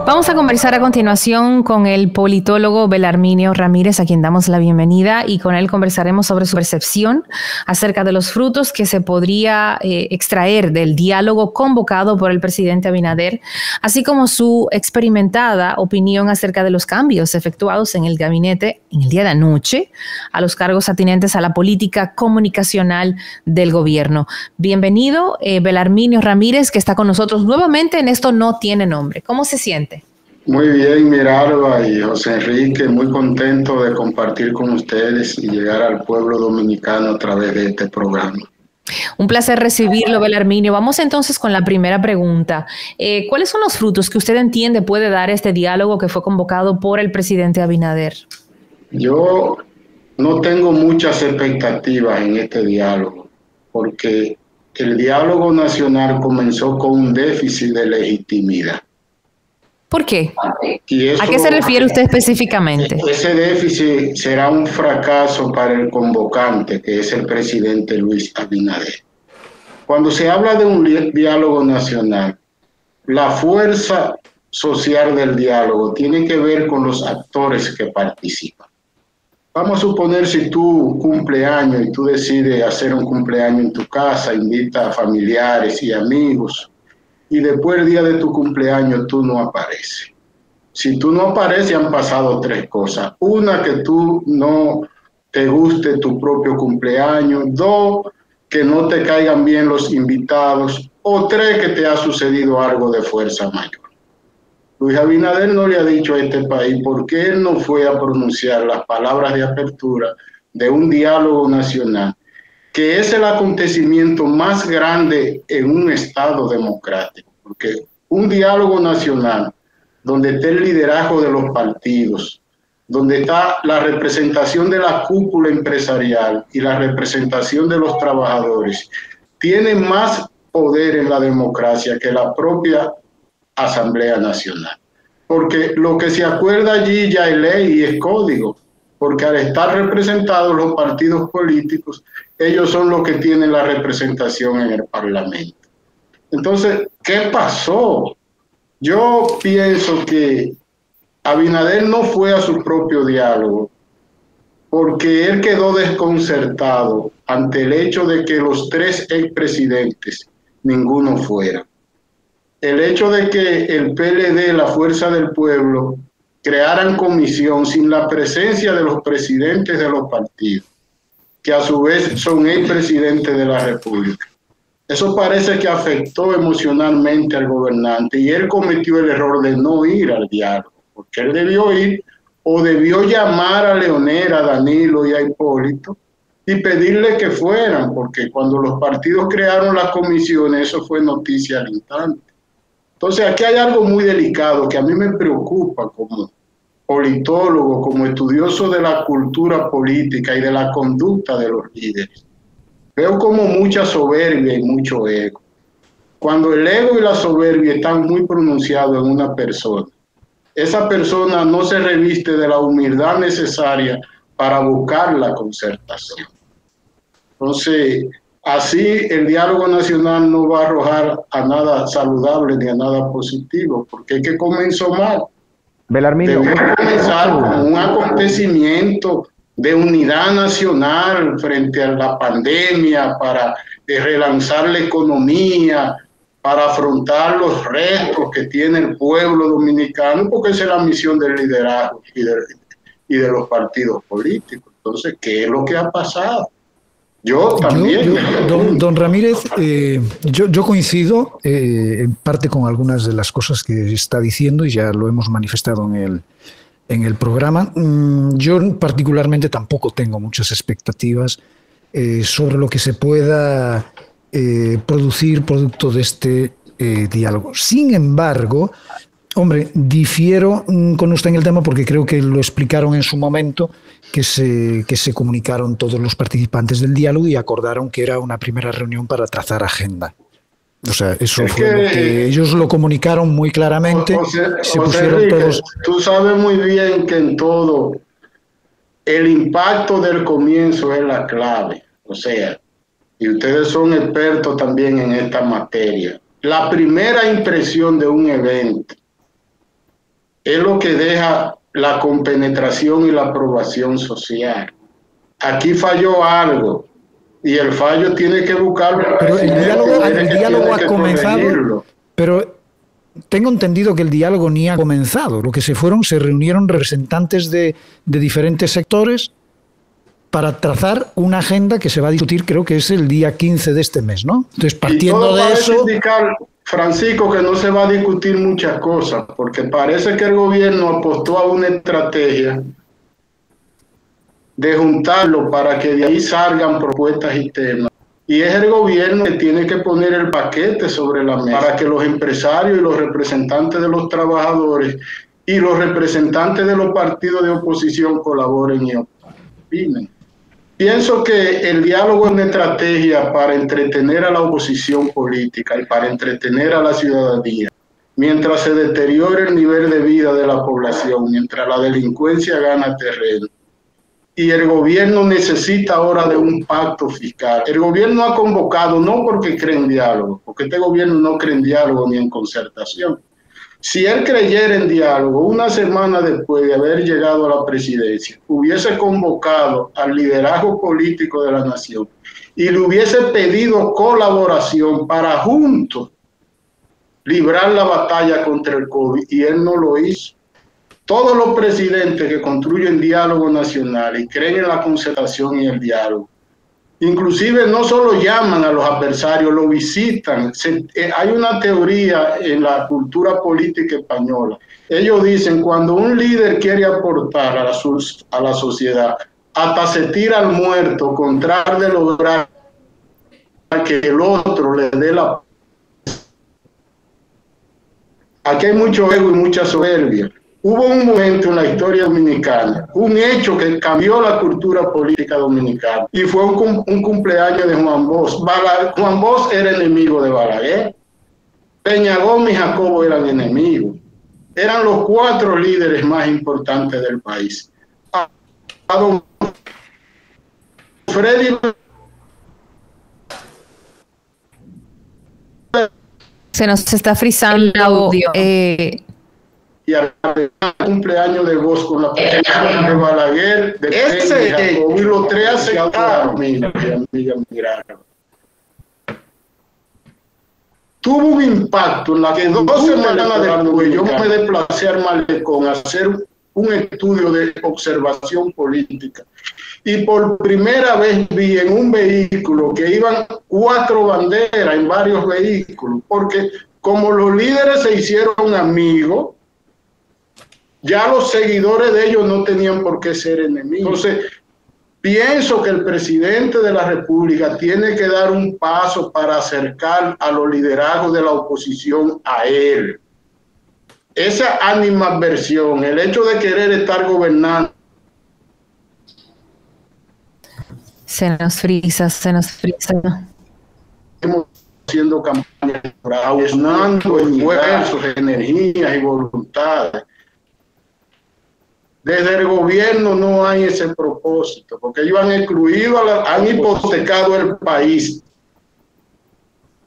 Vamos a conversar a continuación con el politólogo Belarminio Ramírez, a quien damos la bienvenida, y con él conversaremos sobre su percepción acerca de los frutos que se podría extraer del diálogo convocado por el presidente Abinader, así como su experimentada opinión acerca de los cambios efectuados en el gabinete en el día de anoche a los cargos atinentes a la política comunicacional del gobierno. Bienvenido, Belarminio Ramírez, que está con nosotros nuevamente en Esto No Tiene Nombre. ¿Cómo se siente? Muy bien, Miralba y José Enrique, muy contento de compartir con ustedes y llegar al pueblo dominicano a través de este programa. Un placer recibirlo, Belarminio. Vamos entonces con la primera pregunta. ¿Cuáles son los frutos que usted entiende puede dar este diálogo que fue convocado por el presidente Abinader? Yo no tengo muchas expectativas en este diálogo, porque el diálogo nacional comenzó con un déficit de legitimidad. ¿Por qué? Y eso, ¿a qué se refiere usted específicamente? Ese déficit será un fracaso para el convocante, que es el presidente Luis Abinader. Cuando se habla de un diálogo nacional, la fuerza social del diálogo tiene que ver con los actores que participan. Vamos a suponer si tú cumpleaños y tú decides hacer un cumpleaños en tu casa, invita a familiares y amigos, y después el día de tu cumpleaños tú no apareces. Si tú no apareces, han pasado tres cosas. Una, que tú no te guste tu propio cumpleaños. Dos, que no te caigan bien los invitados. O tres, que te ha sucedido algo de fuerza mayor. Luis Abinader no le ha dicho a este país por qué él no fue a pronunciar las palabras de apertura de un diálogo nacional, que es el acontecimiento más grande en un Estado democrático, porque un diálogo nacional donde está el liderazgo de los partidos, donde está la representación de la cúpula empresarial y la representación de los trabajadores, tiene más poder en la democracia que la propia Asamblea Nacional. Porque lo que se acuerda allí ya es ley y es código, porque al estar representados los partidos políticos, ellos son los que tienen la representación en el Parlamento. Entonces, ¿qué pasó? Yo pienso que Abinader no fue a su propio diálogo porque él quedó desconcertado ante el hecho de que los tres expresidentes, ninguno fuera. El hecho de que el PLD, la Fuerza del Pueblo, crearan comisión sin la presencia de los presidentes de los partidos, que a su vez son expresidentes de la República. Eso parece que afectó emocionalmente al gobernante y él cometió el error de no ir al diálogo, porque él debió ir o debió llamar a Leonel, a Danilo y a Hipólito y pedirle que fueran, porque cuando los partidos crearon las comisiones, eso fue noticia al instante. Entonces aquí hay algo muy delicado que a mí me preocupa como politólogo, como estudioso de la cultura política y de la conducta de los líderes. Veo como mucha soberbia y mucho ego. Cuando el ego y la soberbia están muy pronunciados en una persona, esa persona no se reviste de la humildad necesaria para buscar la concertación. Entonces, así el diálogo nacional no va a arrojar a nada saludable ni a nada positivo, porque es que comenzó mal. Belarminio, debe comenzar con un acontecimiento de unidad nacional frente a la pandemia para relanzar la economía, para afrontar los retos que tiene el pueblo dominicano, porque esa es la misión del liderazgo y de los partidos políticos. Entonces, ¿qué es lo que ha pasado? Yo también. Don Ramírez, yo coincido en parte con algunas de las cosas que está diciendo y ya lo hemos manifestado en el programa. Yo particularmente tampoco tengo muchas expectativas sobre lo que se pueda producir producto de este diálogo. Sin embargo, hombre, difiero con usted en el tema porque creo que lo explicaron en su momento, que se comunicaron todos los participantes del diálogo y acordaron que era una primera reunión para trazar agenda. O sea, eso fue lo que ellos lo comunicaron muy claramente. Se pusieron Enrique, todos. Tú sabes muy bien que en todo el impacto del comienzo es la clave. O sea, y ustedes son expertos también en esta materia. La primera impresión de un evento es lo que deja la compenetración y la aprobación social. Aquí falló algo y el fallo tiene que buscarlo. Pero el diálogo ha comenzado, pero tengo entendido que el diálogo ni ha comenzado. Lo que se reunieron representantes de diferentes sectores para trazar una agenda que se va a discutir, creo que es el día 15 de este mes, ¿no? Entonces, partiendo de eso... indicar, Francisco, que no se va a discutir muchas cosas, porque parece que el gobierno apostó a una estrategia de juntarlo para que de ahí salgan propuestas y temas. Y es el gobierno que tiene que poner el paquete sobre la mesa para que los empresarios y los representantes de los trabajadores y los representantes de los partidos de oposición colaboren y opinen. Pienso que el diálogo es una estrategia para entretener a la oposición política y para entretener a la ciudadanía, mientras se deteriore el nivel de vida de la población, mientras la delincuencia gana terreno. Y el gobierno necesita ahora de un pacto fiscal. El gobierno ha convocado, no porque cree en diálogo, porque este gobierno no cree en diálogo ni en concertación. Si él creyera en diálogo, una semana después de haber llegado a la presidencia, hubiese convocado al liderazgo político de la nación y le hubiese pedido colaboración para juntos librar la batalla contra el COVID, y él no lo hizo. Todos los presidentes que construyen diálogo nacional y creen en la concertación y el diálogo, inclusive no solo llaman a los adversarios, lo visitan. Hay una teoría en la cultura política española. Ellos dicen, cuando un líder quiere aportar a la sociedad, hasta se tira al muerto con tal de lograr que el otro le dé la... Aquí hay mucho ego y mucha soberbia. Hubo un momento en la historia dominicana, un hecho que cambió la cultura política dominicana, y fue un cumpleaños de Juan Bosch. Juan Bosch era enemigo de Balaguer, Peña Gómez y Jacobo eran enemigos. Eran los 4 líderes más importantes del país. A don Freddy... Se nos está frizando el audio. Y al cumpleaños de Bosch con la presencia de Balaguer, de Peña y Jacobo, y los 3 aceptaron. Tuvo un impacto en la que 2 semanas después yo me desplacé al Malecón a hacer un estudio de observación política. Y por primera vez vi en un vehículo que iban 4 banderas en varios vehículos, porque como los líderes se hicieron amigos, ya los seguidores de ellos no tenían por qué ser enemigos. Entonces, pienso que el presidente de la República tiene que dar un paso para acercar a los liderazgos de la oposición a él. Esa animadversión, el hecho de querer estar gobernando. Se nos frisa. Estamos haciendo campañas, aunando esfuerzos, energías y voluntades. Desde el gobierno no hay ese propósito, porque ellos han excluido, han hipotecado el país,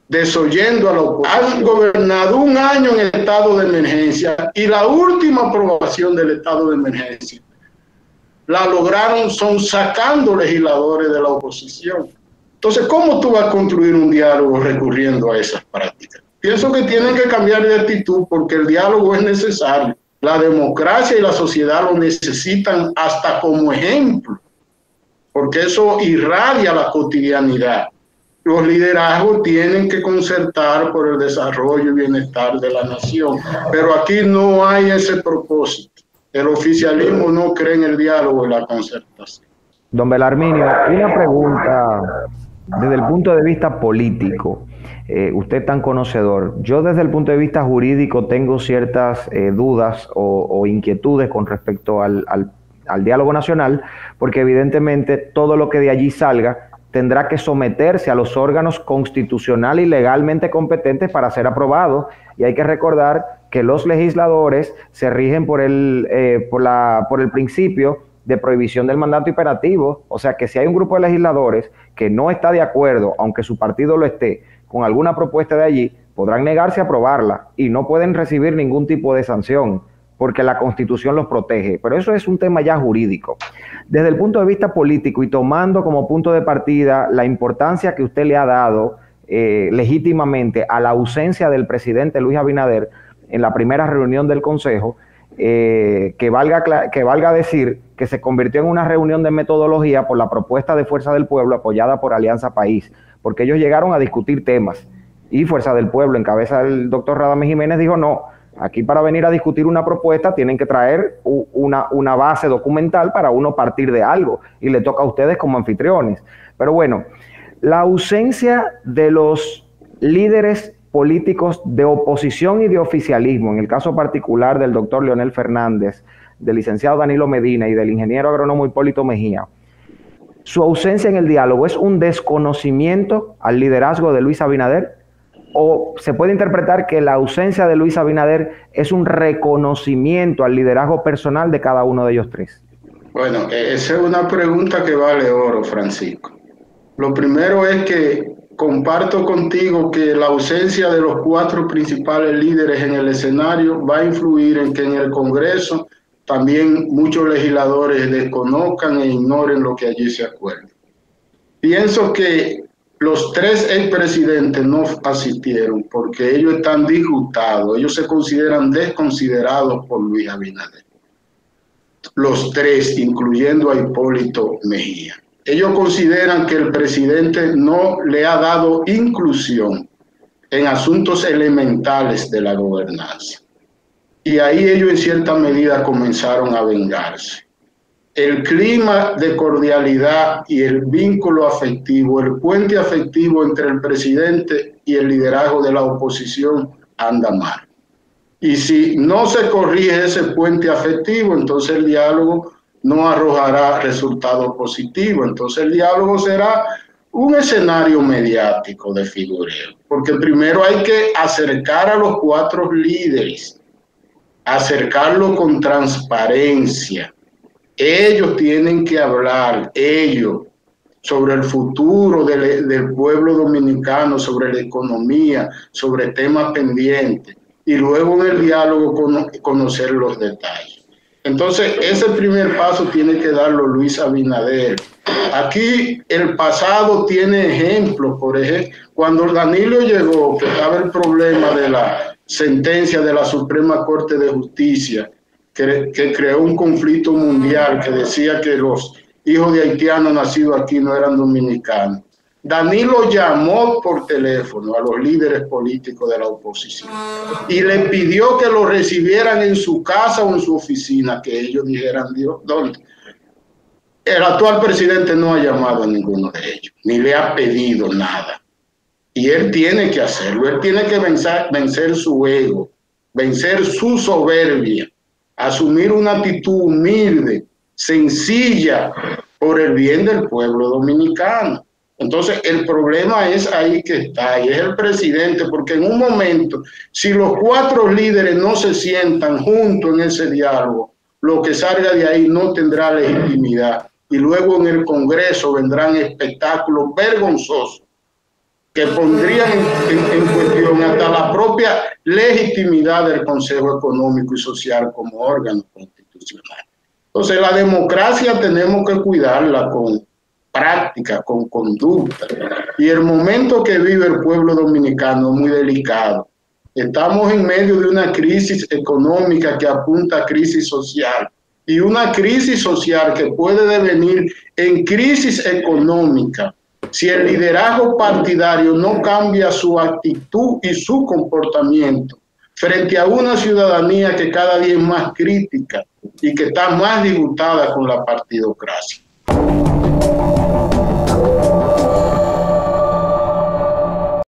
desoyendo a la oposición. Han gobernado 1 año en estado de emergencia y la última aprobación del estado de emergencia la lograron sacando legisladores de la oposición. Entonces, ¿cómo tú vas a construir un diálogo recurriendo a esas prácticas? Pienso que tienen que cambiar de actitud porque el diálogo es necesario. La democracia y la sociedad lo necesitan hasta como ejemplo, porque eso irradia la cotidianidad. Los liderazgos tienen que concertar por el desarrollo y bienestar de la nación, pero aquí no hay ese propósito. El oficialismo no cree en el diálogo y la concertación. Don Belarminio, una pregunta desde el punto de vista político. Usted tan conocedor. Yo desde el punto de vista jurídico tengo ciertas dudas o inquietudes con respecto al diálogo nacional, porque evidentemente todo lo que de allí salga tendrá que someterse a los órganos constitucional y legalmente competentes para ser aprobado, y hay que recordar que los legisladores se rigen por el principio de prohibición del mandato imperativo. O sea que si hay un grupo de legisladores que no está de acuerdo, aunque su partido lo esté, con alguna propuesta de allí, podrán negarse a aprobarla y no pueden recibir ningún tipo de sanción. porque la Constitución los protege, pero eso es un tema ya jurídico. Desde el punto de vista político y tomando como punto de partida la importancia que usted le ha dado legítimamente a la ausencia del presidente Luis Abinader en la primera reunión del Consejo, que valga decir que se convirtió en una reunión de metodología por la propuesta de Fuerza del Pueblo apoyada por Alianza País, porque ellos llegaron a discutir temas y Fuerza del Pueblo, en cabeza del doctor Radamés Jiménez, dijo no, aquí para venir a discutir una propuesta tienen que traer una base documental para uno partir de algo y le toca a ustedes como anfitriones. Pero bueno, la ausencia de los líderes políticos de oposición y de oficialismo, en el caso particular del doctor Leonel Fernández, del licenciado Danilo Medina y del ingeniero agrónomo Hipólito Mejía, su ausencia en el diálogo es un desconocimiento al liderazgo de Luis Abinader, o se puede interpretar que la ausencia de Luis Abinader es un reconocimiento al liderazgo personal de cada uno de ellos tres. Bueno, esa es una pregunta que vale oro, Francisco. Lo primero es que comparto contigo que la ausencia de los 4 principales líderes en el escenario va a influir en que en el Congreso también muchos legisladores desconozcan e ignoren lo que allí se acuerda. Pienso que los 3 expresidentes no asistieron porque ellos están disgustados, ellos se consideran desconsiderados por Luis Abinader. Los 3, incluyendo a Hipólito Mejía. Ellos consideran que el presidente no le ha dado inclusión en asuntos elementales de la gobernanza. Y ahí ellos en cierta medida comenzaron a vengarse. El clima de cordialidad y el vínculo afectivo, el puente afectivo entre el presidente y el liderazgo de la oposición anda mal. Y si no se corrige ese puente afectivo, entonces el diálogo no arrojará resultados positivos. Entonces el diálogo será un escenario mediático de figureo, porque primero hay que acercar a los 4 líderes, acercarlo con transparencia. Ellos tienen que hablar, ellos, sobre el futuro del pueblo dominicano, sobre la economía, sobre temas pendientes, y luego en el diálogo conocer los detalles. Entonces, ese primer paso tiene que darlo Luis Abinader. Aquí el pasado tiene ejemplos, por ejemplo, cuando Danilo llegó, que estaba el problema de la sentencia de la Suprema Corte de Justicia, que creó un conflicto mundial que decía que los hijos de haitianos nacidos aquí no eran dominicanos. Danilo llamó por teléfono a los líderes políticos de la oposición y le pidió que lo recibieran en su casa o en su oficina, que ellos dijeran, Dios, ¿dónde? El actual presidente no ha llamado a ninguno de ellos, ni le ha pedido nada. Y él tiene que hacerlo, él tiene que vencer su ego, vencer su soberbia, asumir una actitud humilde, sencilla, por el bien del pueblo dominicano. Entonces, el problema es ahí que está, y es el presidente, porque en un momento, si los 4 líderes no se sientan juntos en ese diálogo, lo que salga de ahí no tendrá legitimidad. Y luego en el Congreso vendrán espectáculos vergonzosos que pondrían en cuestión hasta la propia legitimidad del Consejo Económico y Social como órgano constitucional. Entonces, la democracia tenemos que cuidarla con práctica, con conducta. Y el momento que vive el pueblo dominicano es muy delicado. Estamos en medio de una crisis económica que apunta a crisis social. Y una crisis social que puede devenir en crisis económica si el liderazgo partidario no cambia su actitud y su comportamiento frente a una ciudadanía que cada día es más crítica y que está más disgustada con la partidocracia.